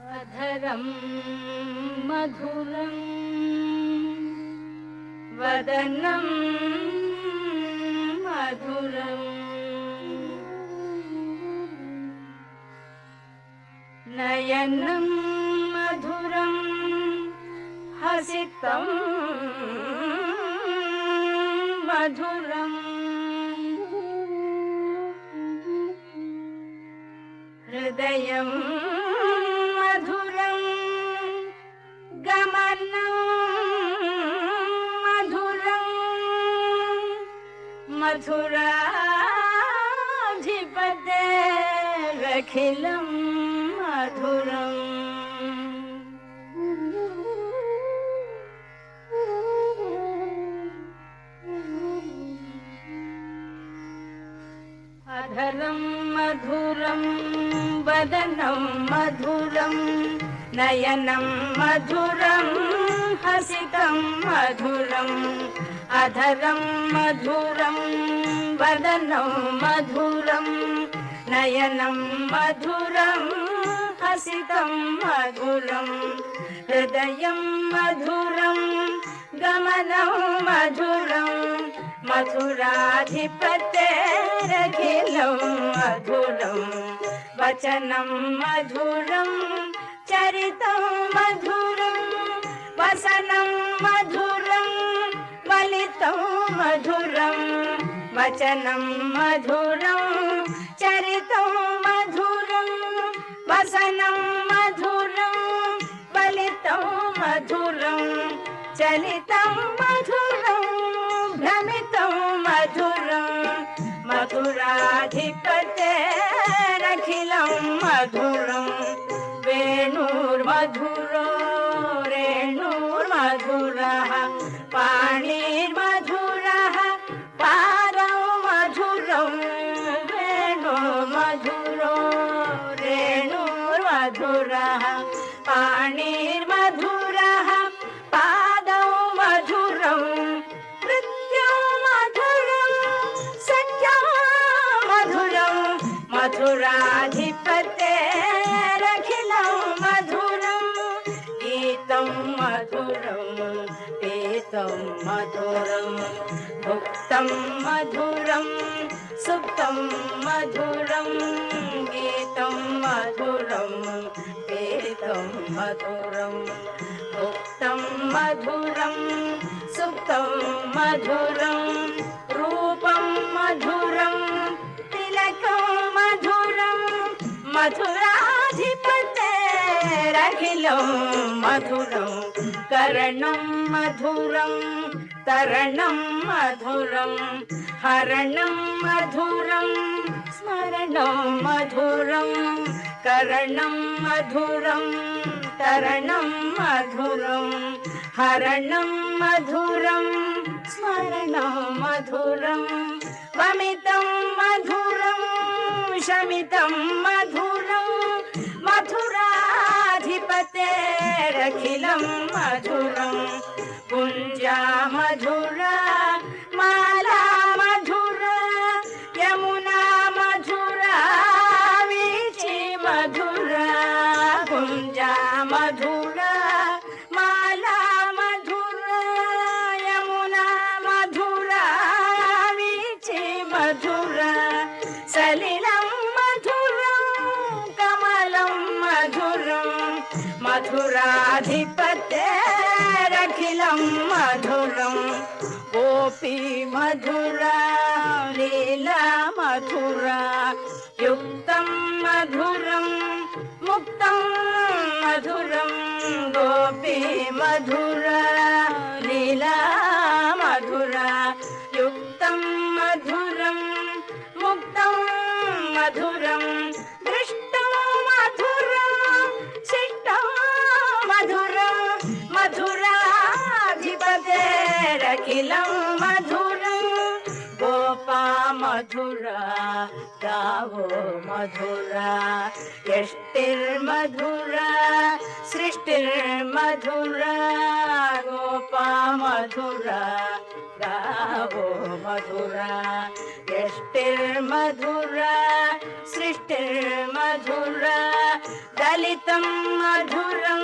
अधरं मधुरं वदनं मधुरं नयनं मधुरं हसितं मधुरं हृदयं मधुरं गमनं मधुरं मथुराधिपतेरखिलं मधुरम् अधरं मधुरं वदनं मधुरं नयनं मधुरं हसितं मधुरम् अधरं मधुरं वदनं मधुरं नयनं मधुरं हसितं मधुरं हृदयं मधुरं गमनं मधुरं मथुराधिपतेरखिलं मधुरं वचनं मधुरं चरितं मधुरं वसनं मधुरं वलितं मधुरं वचनं मधुरं चरितं मधुरं वसनं मधुरं वलितं मधुरं चलितं मधुरं भ्रमितं मधुरं मथुराधिपतेरखिलं मधुरं वेणुर्मधुरो रेणुर्मधुरः पाणिर्मधुरः पादौ मधुरं वेणुर्मधुरो रेणुर्मधुरः पाणिर्मधुरः पादौ मधुरं नृत्यं मधुरं सत्यं मधुरं मथुराधिपतेरखिलं मधुरं गीतं मधुरं पीतं मधुरं भुक्तं मधुरं सुप्तं मधुरं गीतं मधुरं पीतं मधुरं भुक्तं मधुरं सुप्तं मधुरं रूपं मधुरं तिलकं मधुरं मथुराधिपतेरखिलं मधुरं कर्णं मधुरं तरणं मधुरं हरणं मधुरं स्मरणं मधुरं कर्णं मधुरं तरणं मधुरं हरणं मधुरं स्मरणं मधुरं वमितं मधुरं शमितं मधुरं मथुराधिपतेरखिलं मधुरं कुञ्जा मधुरा माला मधुरा यमुना मधुरा वीची मधुरा कुञ्जा मधुरा माला मधुरा यमुना मधुरा वीची मधुरा सलिलं मधुरं कमलं मधुरं मथुराधिपतेरखिलं मधुरं गोपी मधुरा लीला मधुरा युक्तं मधुरं मुक्तं मधुरं गोपी मधुरा लीला मधुरा युक्तं मधुरं मुक्तं मधुरं दृष्टं मधुरं शिष्टं मधुरं मथुराधिपतेरखिलं मधुरं गोपा मधुरा गावो मधुरा यष्टिर्मधुरा सृष्टिर्मधुरा गोपा मधुरा गावो मधुरा यष्टिर्मधुरा सृष्टिर्मधुरा फलितं मधुरं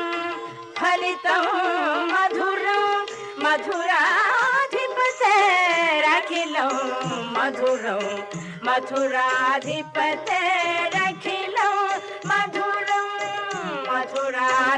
फलितं मधुरं मधुराधिपतेरखिलं मधुरं मधुराधिपतेरखिलं मधुरं मधुराधिपतेरखिलं